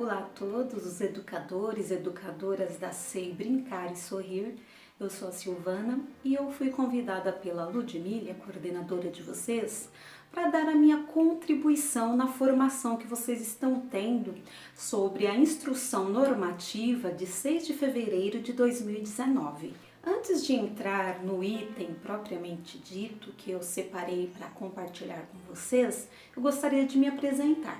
Olá a todos os educadores e educadoras da SEI Brincar e Sorrir. Eu sou a Silvana e eu fui convidada pela Ludmília, coordenadora de vocês, para dar a minha contribuição na formação que vocês estão tendo sobre a instrução normativa de 6 de fevereiro de 2019. Antes de entrar no item propriamente dito que eu separei para compartilhar com vocês, eu gostaria de me apresentar.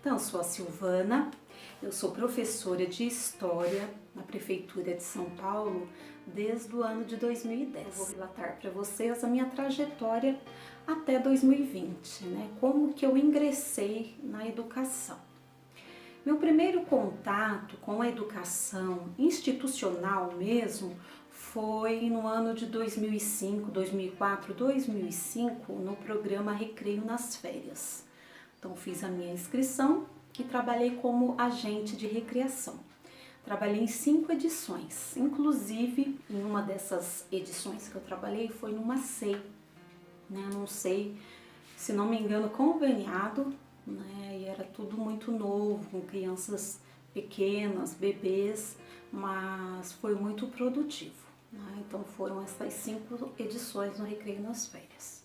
Então, eu sou a Silvana, eu sou professora de História na Prefeitura de São Paulo desde o ano de 2010. Eu vou relatar para vocês a minha trajetória até 2020, como que eu ingressei na educação. Meu primeiro contato com a educação institucional mesmo foi no ano de 2005, 2004, 2005, no programa Recreio nas Férias. Então fiz a minha inscrição e trabalhei como agente de recreação. Trabalhei em 5 edições, inclusive em uma dessas edições que eu trabalhei foi numa SEI, Não sei, se não me engano, conveniado, e era tudo muito novo, com crianças pequenas, bebês, mas foi muito produtivo. Então foram essas 5 edições no Recreio nas Férias.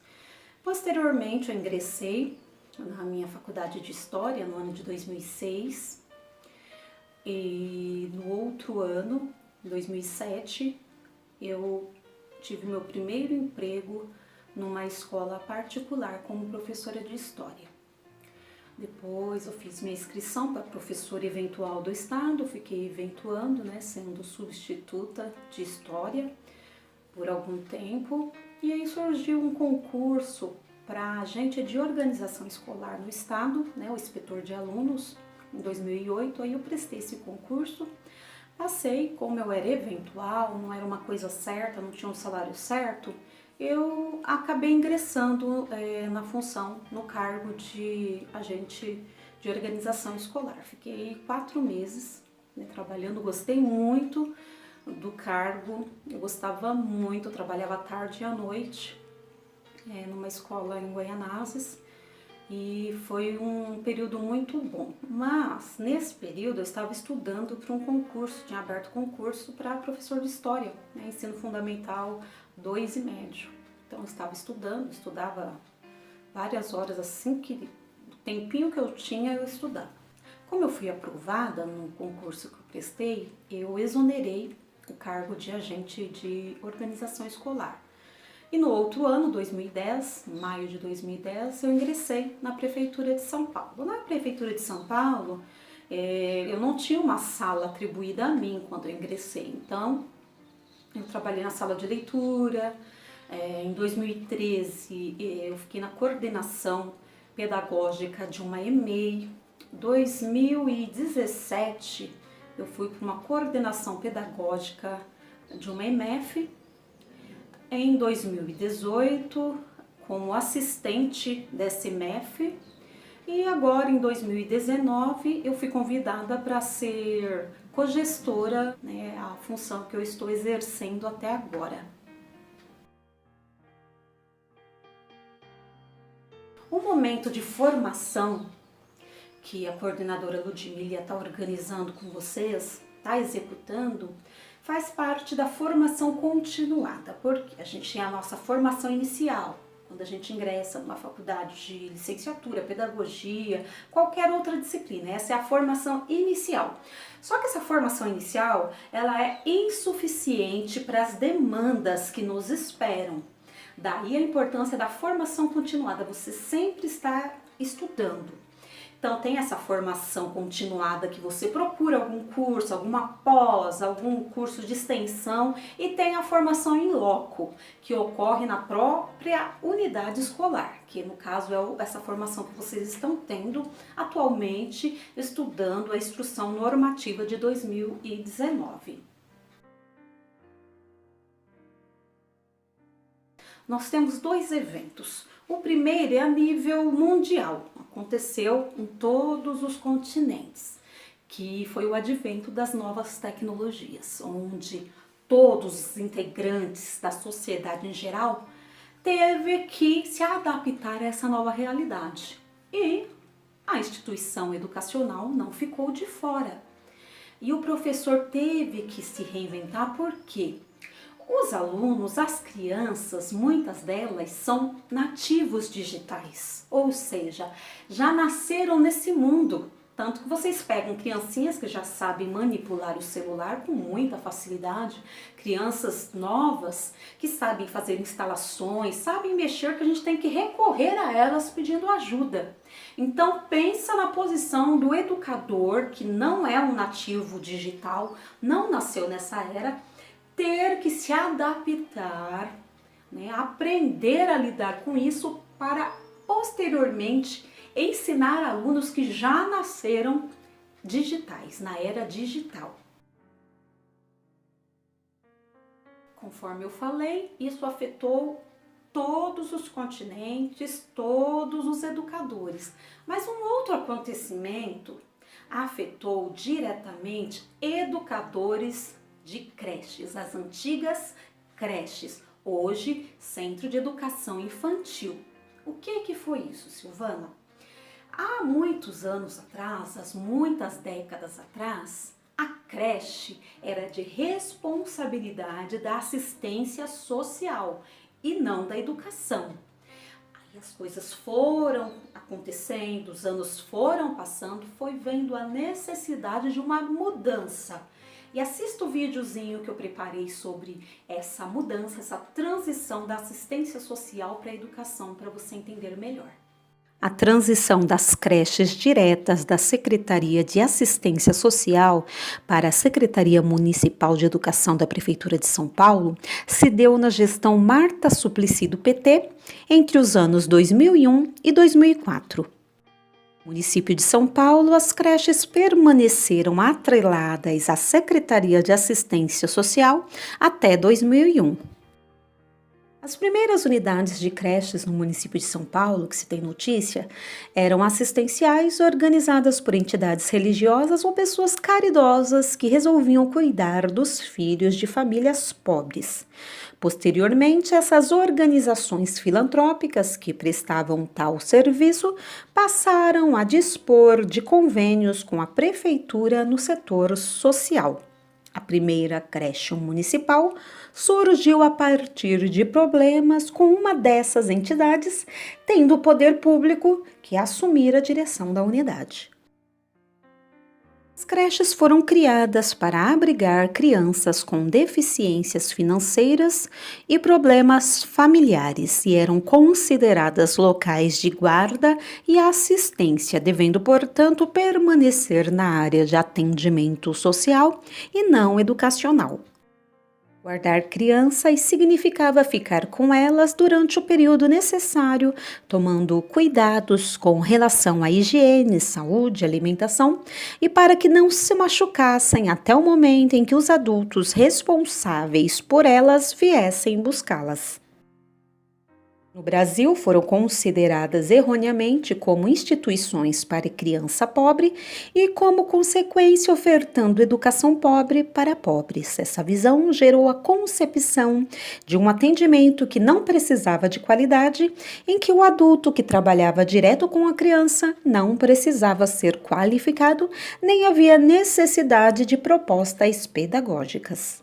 Posteriormente eu ingressei na minha faculdade de História no ano de 2006 e no outro ano, 2007, eu tive meu primeiro emprego numa escola particular como professora de História. Depois eu fiz minha inscrição para professora eventual do estado, fiquei eventuando, sendo substituta de História por algum tempo, e aí surgiu um concurso para agente de organização escolar no estado, o inspetor de alunos, em 2008, aí eu prestei esse concurso, passei, como eu era eventual, não era uma coisa certa, não tinha um salário certo, eu acabei ingressando na função, no cargo de agente de organização escolar. Fiquei 4 meses trabalhando, gostei muito do cargo, eu gostava muito, eu trabalhava à tarde e à noite, numa escola em Guaianazes, e foi um período muito bom. Mas nesse período eu estava estudando para um concurso, tinha aberto concurso para professor de História, ensino fundamental 2 e médio. Então eu estava estudando, estudava várias horas, assim que o tempinho que eu tinha eu estudava. Como eu fui aprovada no concurso que eu prestei, eu exonerei o cargo de agente de organização escolar. E no outro ano, 2010, em maio de 2010, eu ingressei na Prefeitura de São Paulo. Na Prefeitura de São Paulo, eu não tinha uma sala atribuída a mim quando eu ingressei. Então, eu trabalhei na sala de leitura. Em 2013, eu fiquei na coordenação pedagógica de uma EMEI. Em 2017, eu fui para uma coordenação pedagógica de uma EMEF. Em 2018, como assistente dessa EMEF, e agora em 2019 eu fui convidada para ser cogestora, a função que eu estou exercendo até agora. O momento de formação que a coordenadora Ludmília está organizando com vocês, está executando, faz parte da formação continuada, porque a gente tem a nossa formação inicial, quando a gente ingressa numa faculdade de licenciatura, pedagogia, qualquer outra disciplina. Essa é a formação inicial. Só que essa formação inicial, ela é insuficiente para as demandas que nos esperam. Daí a importância da formação continuada, você sempre está estudando. Então tem essa formação continuada que você procura algum curso, alguma pós, algum curso de extensão, e tem a formação in loco, que ocorre na própria unidade escolar, que no caso é essa formação que vocês estão tendo atualmente, estudando a instrução normativa de 2019. Nós temos 2 eventos. O primeiro é a nível mundial, aconteceu em todos os continentes, que foi o advento das novas tecnologias, onde todos os integrantes da sociedade em geral teve que se adaptar a essa nova realidade. E a instituição educacional não ficou de fora. E o professor teve que se reinventar porque os alunos, as crianças, muitas delas são nativos digitais, ou seja, já nasceram nesse mundo. Tanto que vocês pegam criancinhas que já sabem manipular o celular com muita facilidade, crianças novas que sabem fazer instalações, sabem mexer, que a gente tem que recorrer a elas pedindo ajuda. Então pensa na posição do educador, que não é um nativo digital, não nasceu nessa era, ter que se adaptar, né, aprender a lidar com isso para posteriormente ensinar alunos que já nasceram digitais, na era digital. Conforme eu falei, isso afetou todos os continentes, todos os educadores. Mas um outro acontecimento afetou diretamente educadores de creches, as antigas creches, hoje Centro de Educação Infantil. O que foi isso, Silvana? Há muitos anos atrás, muitas décadas atrás, a creche era de responsabilidade da assistência social e não da educação. Aí as coisas foram acontecendo, os anos foram passando, foi vendo a necessidade de uma mudança. E assista o videozinho que eu preparei sobre essa mudança, essa transição da assistência social para a educação, para você entender melhor. A transição das creches diretas da Secretaria de Assistência Social para a Secretaria Municipal de Educação da Prefeitura de São Paulo se deu na gestão Marta Suplicy do PT entre os anos 2001 e 2004. No município de São Paulo, as creches permaneceram atreladas à Secretaria de Assistência Social até 2001. As primeiras unidades de creches no município de São Paulo, que se tem notícia, eram assistenciais organizadas por entidades religiosas ou pessoas caridosas que resolviam cuidar dos filhos de famílias pobres. Posteriormente, essas organizações filantrópicas que prestavam tal serviço passaram a dispor de convênios com a prefeitura no setor social. A primeira creche municipal surgiu a partir de problemas com uma dessas entidades, tendo o poder público que assumir a direção da unidade. As creches foram criadas para abrigar crianças com deficiências financeiras e problemas familiares e eram consideradas locais de guarda e assistência, devendo, portanto, permanecer na área de atendimento social e não educacional. Guardar crianças significava ficar com elas durante o período necessário, tomando cuidados com relação à higiene, saúde, alimentação e para que não se machucassem até o momento em que os adultos responsáveis por elas viessem buscá-las. No Brasil, foram consideradas erroneamente como instituições para criança pobre e, como consequência, ofertando educação pobre para pobres. Essa visão gerou a concepção de um atendimento que não precisava de qualidade, em que o adulto que trabalhava direto com a criança não precisava ser qualificado, nem havia necessidade de propostas pedagógicas.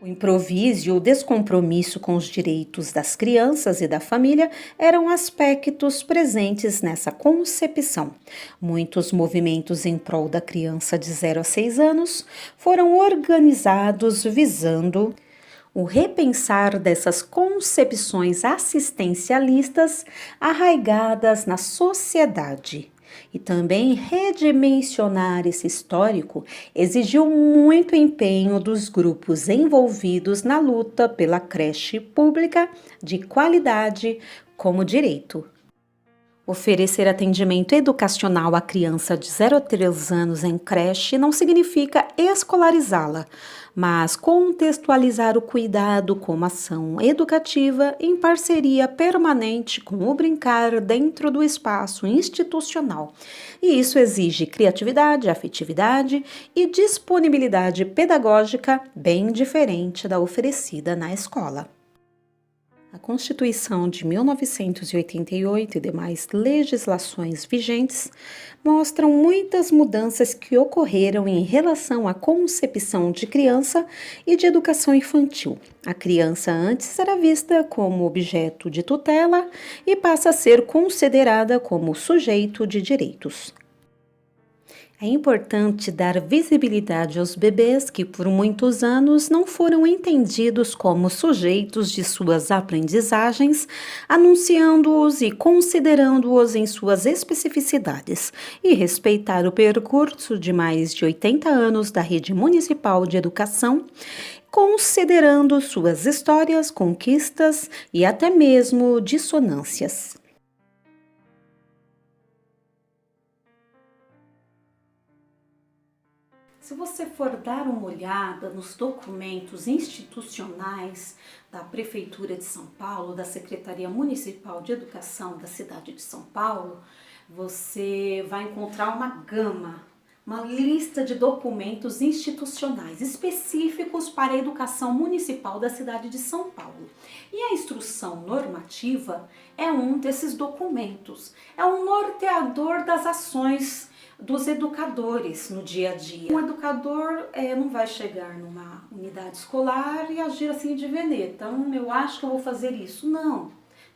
O improviso e o descompromisso com os direitos das crianças e da família eram aspectos presentes nessa concepção. Muitos movimentos em prol da criança de 0 a 6 anos foram organizados visando o repensar dessas concepções assistencialistas arraigadas na sociedade. E também redimensionar esse histórico exigiu muito empenho dos grupos envolvidos na luta pela creche pública de qualidade como direito. Oferecer atendimento educacional à criança de 0 a 3 anos em creche não significa escolarizá-la, mas contextualizar o cuidado como ação educativa em parceria permanente com o brincar dentro do espaço institucional. E isso exige criatividade, afetividade e disponibilidade pedagógica bem diferente da oferecida na escola. A Constituição de 1988 e demais legislações vigentes mostram muitas mudanças que ocorreram em relação à concepção de criança e de educação infantil. A criança antes era vista como objeto de tutela e passa a ser considerada como sujeito de direitos. É importante dar visibilidade aos bebês que por muitos anos não foram entendidos como sujeitos de suas aprendizagens, anunciando-os e considerando-os em suas especificidades, e respeitar o percurso de mais de 80 anos da Rede Municipal de Educação, considerando suas histórias, conquistas e até mesmo dissonâncias. Se você for dar uma olhada nos documentos institucionais da Prefeitura de São Paulo, da Secretaria Municipal de Educação da cidade de São Paulo, você vai encontrar uma lista de documentos institucionais específicos para a educação municipal da cidade de São Paulo. E a instrução normativa é um desses documentos, é um norteador das ações dos educadores no dia a dia. Um educador não vai chegar numa unidade escolar e agir assim de veneta. Então, eu acho que eu vou fazer isso. Não.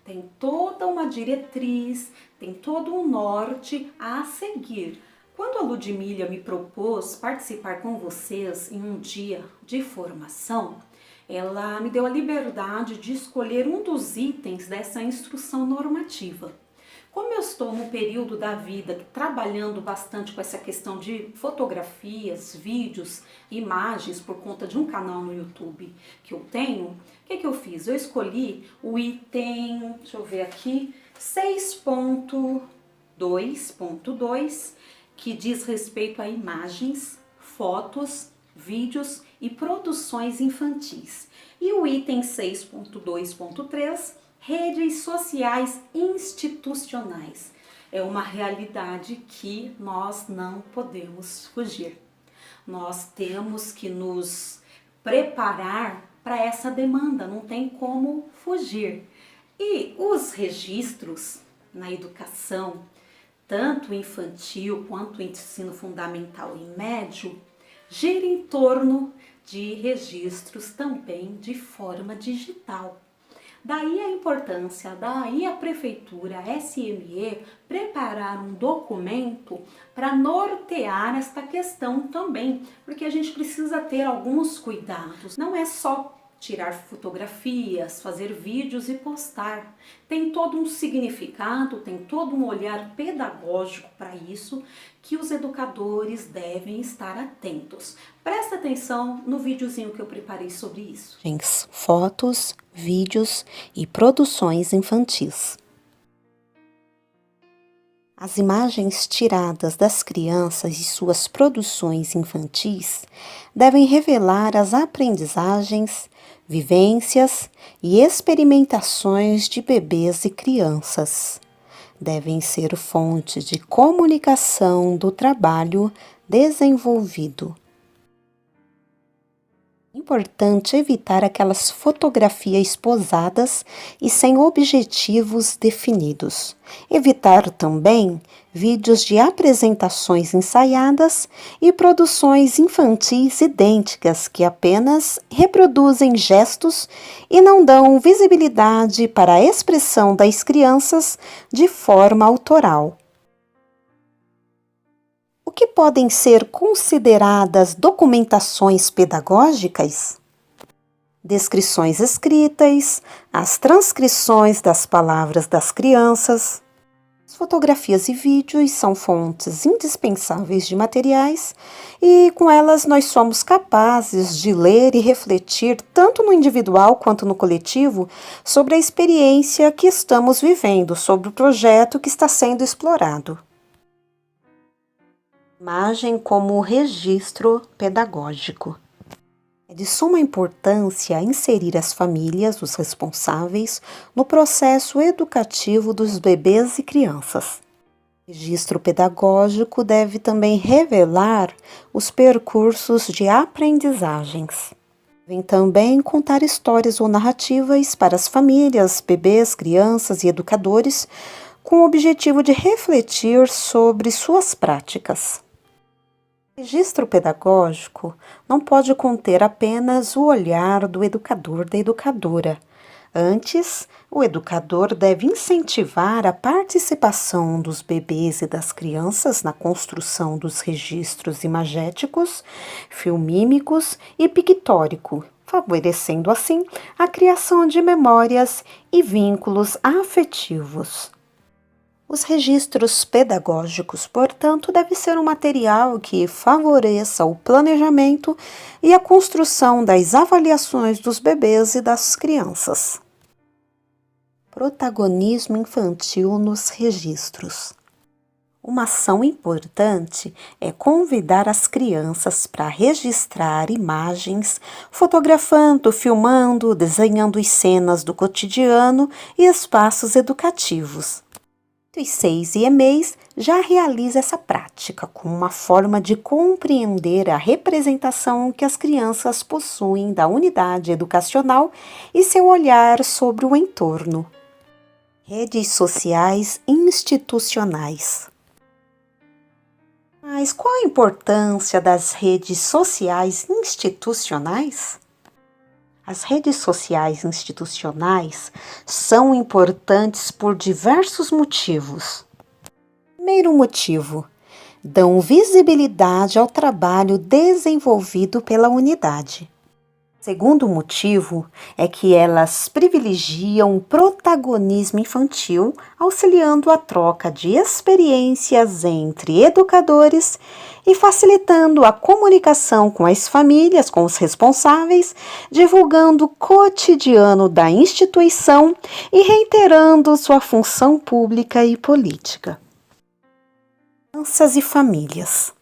Tem toda uma diretriz, tem todo um norte a seguir. Quando a Ludmília me propôs participar com vocês em um dia de formação, ela me deu a liberdade de escolher um dos itens dessa instrução normativa. Como eu estou no período da vida trabalhando bastante com essa questão de fotografias, vídeos, imagens por conta de um canal no YouTube que eu tenho, o que eu fiz? Eu escolhi o item, deixa eu ver aqui, 6.2.2, que diz respeito a imagens, fotos, vídeos e produções infantis. E o item 6.2.3, redes sociais institucionais. É uma realidade que nós não podemos fugir. Nós temos que nos preparar para essa demanda, não tem como fugir. E os registros na educação, tanto infantil quanto ensino fundamental e médio, giram em torno de registros também de forma digital. Daí a importância, daí a prefeitura, a SME, preparar um documento para nortear esta questão também, porque a gente precisa ter alguns cuidados. Não é só tirar fotografias, fazer vídeos e postar. Tem todo um significado, tem todo um olhar pedagógico para isso que os educadores devem estar atentos. Presta atenção no videozinho que eu preparei sobre isso. Fotos, vídeos e produções infantis. As imagens tiradas das crianças e suas produções infantis devem revelar as aprendizagens, vivências e experimentações de bebês e crianças. Devem ser fonte de comunicação do trabalho desenvolvido. Importante evitar aquelas fotografias posadas e sem objetivos definidos. Evitar também vídeos de apresentações ensaiadas e produções infantis idênticas que apenas reproduzem gestos e não dão visibilidade para a expressão das crianças de forma autoral. O que podem ser consideradas documentações pedagógicas? Descrições escritas, as transcrições das palavras das crianças. As fotografias e vídeos são fontes indispensáveis de materiais e com elas nós somos capazes de ler e refletir tanto no individual quanto no coletivo sobre a experiência que estamos vivendo, sobre o projeto que está sendo explorado. Imagem como registro pedagógico. É de suma importância inserir as famílias, os responsáveis, no processo educativo dos bebês e crianças. O registro pedagógico deve também revelar os percursos de aprendizagens. Devem também contar histórias ou narrativas para as famílias, bebês, crianças e educadores, com o objetivo de refletir sobre suas práticas. O registro pedagógico não pode conter apenas o olhar do educador da educadora. Antes, o educador deve incentivar a participação dos bebês e das crianças na construção dos registros imagéticos, filmímicos e pictórico, favorecendo assim a criação de memórias e vínculos afetivos. Os registros pedagógicos, portanto, devem ser um material que favoreça o planejamento e a construção das avaliações dos bebês e das crianças. Protagonismo infantil nos registros. Uma ação importante é convidar as crianças para registrar imagens, fotografando, filmando, desenhando cenas do cotidiano e espaços educativos. O 6 e EMEIs já realiza essa prática como uma forma de compreender a representação que as crianças possuem da unidade educacional e seu olhar sobre o entorno. Redes sociais institucionais. Mas qual a importância das redes sociais institucionais? As redes sociais institucionais são importantes por diversos motivos. Primeiro motivo, dão visibilidade ao trabalho desenvolvido pela unidade. Segundo motivo é que elas privilegiam o protagonismo infantil, auxiliando a troca de experiências entre educadores e facilitando a comunicação com as famílias, com os responsáveis, divulgando o cotidiano da instituição e reiterando sua função pública e política. Crianças e famílias.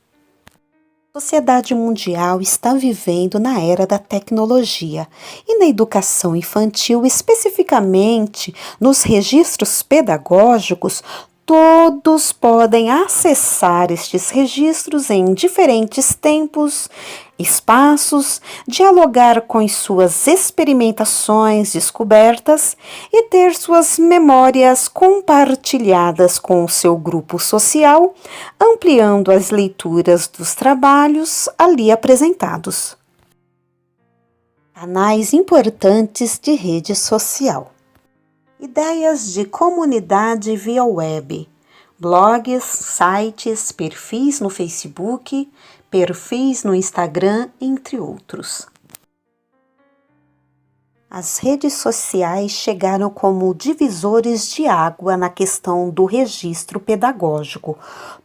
A sociedade mundial está vivendo na era da tecnologia e na educação infantil, especificamente nos registros pedagógicos, todos podem acessar estes registros em diferentes tempos, espaços, dialogar com as suas experimentações, descobertas e ter suas memórias compartilhadas com o seu grupo social, ampliando as leituras dos trabalhos ali apresentados. Canais importantes de rede social. Ideias de comunidade via web, blogs, sites, perfis no Facebook, perfis no Instagram, entre outros. As redes sociais chegaram como divisores de água na questão do registro pedagógico,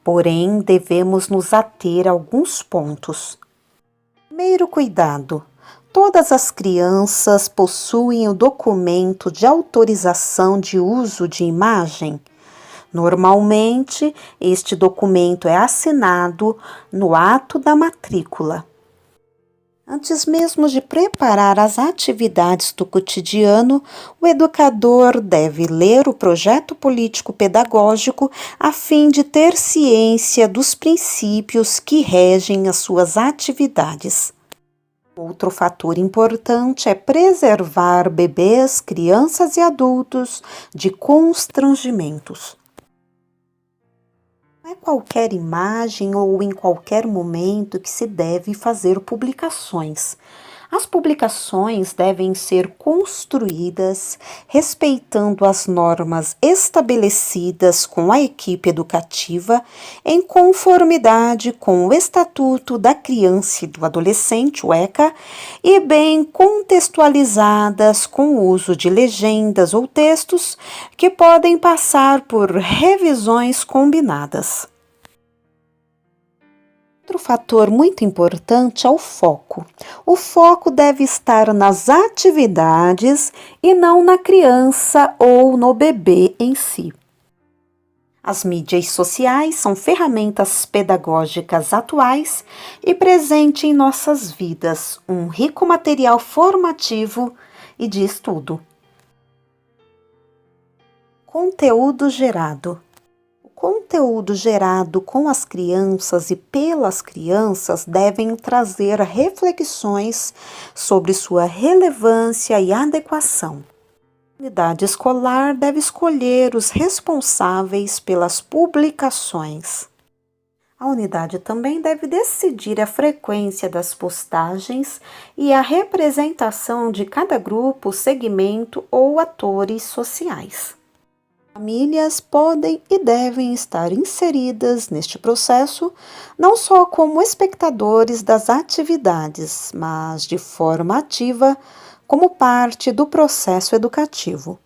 porém devemos nos ater a alguns pontos. Primeiro cuidado. Todas as crianças possuem o documento de autorização de uso de imagem. Normalmente, este documento é assinado no ato da matrícula. Antes mesmo de preparar as atividades do cotidiano, o educador deve ler o projeto político-pedagógico a fim de ter ciência dos princípios que regem as suas atividades. Outro fator importante é preservar bebês, crianças e adultos de constrangimentos. Não é qualquer imagem ou em qualquer momento que se deve fazer publicações. As publicações devem ser construídas respeitando as normas estabelecidas com a equipe educativa em conformidade com o Estatuto da Criança e do Adolescente, o ECA, e bem contextualizadas com o uso de legendas ou textos que podem passar por revisões combinadas. Outro fator muito importante é o foco. O foco deve estar nas atividades e não na criança ou no bebê em si. As mídias sociais são ferramentas pedagógicas atuais e presentes em nossas vidas, um rico material formativo e de estudo. Conteúdo gerado. O conteúdo gerado com as crianças e pelas crianças devem trazer reflexões sobre sua relevância e adequação. A unidade escolar deve escolher os responsáveis pelas publicações. A unidade também deve decidir a frequência das postagens e a representação de cada grupo, segmento ou atores sociais. Famílias podem e devem estar inseridas neste processo, não só como espectadores das atividades, mas de forma ativa, como parte do processo educativo.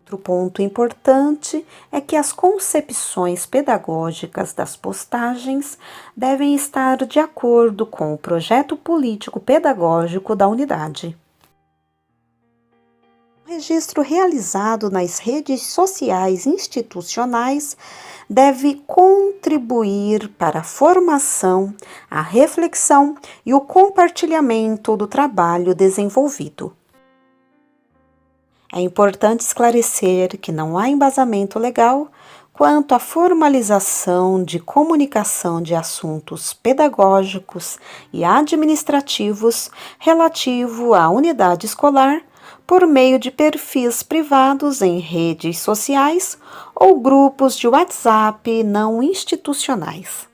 Outro ponto importante é que as concepções pedagógicas das postagens devem estar de acordo com o projeto político-pedagógico da unidade. O registro realizado nas redes sociais institucionais deve contribuir para a formação, a reflexão e o compartilhamento do trabalho desenvolvido. É importante esclarecer que não há embasamento legal quanto à formalização de comunicação de assuntos pedagógicos e administrativos relativo à unidade escolar por meio de perfis privados em redes sociais ou grupos de WhatsApp não institucionais.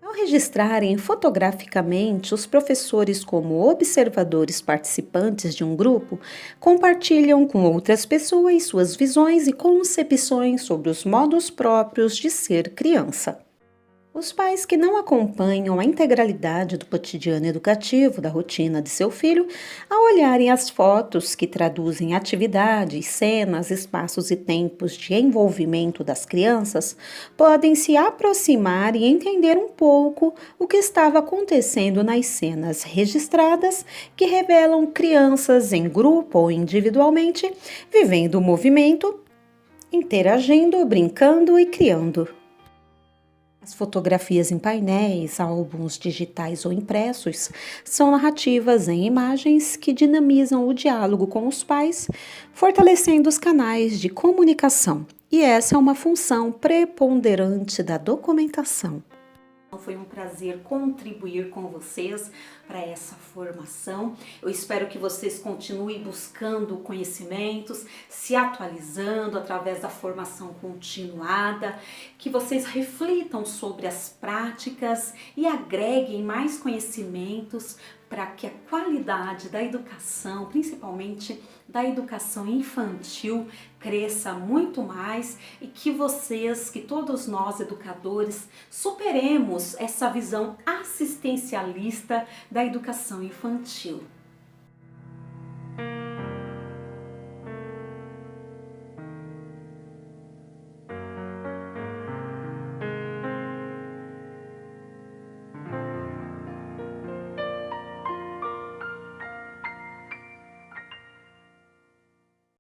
Ao registrarem fotograficamente, os professores, como observadores participantes de um grupo, compartilham com outras pessoas suas visões e concepções sobre os modos próprios de ser criança. Os pais que não acompanham a integralidade do cotidiano educativo da rotina de seu filho, ao olharem as fotos que traduzem atividades, cenas, espaços e tempos de envolvimento das crianças, podem se aproximar e entender um pouco o que estava acontecendo nas cenas registradas, que revelam crianças em grupo ou individualmente, vivendo o movimento, interagindo, brincando e criando. As fotografias em painéis, álbuns digitais ou impressos são narrativas em imagens que dinamizam o diálogo com os pais, fortalecendo os canais de comunicação. E essa é uma função preponderante da documentação. Foi um prazer contribuir com vocês para essa formação. Eu espero que vocês continuem buscando conhecimentos, se atualizando através da formação continuada, que vocês reflitam sobre as práticas e agreguem mais conhecimentos para que a qualidade da educação, principalmente da educação infantil, cresça muito mais e que vocês, que todos nós educadores, superemos essa visão assistencialista da educação infantil.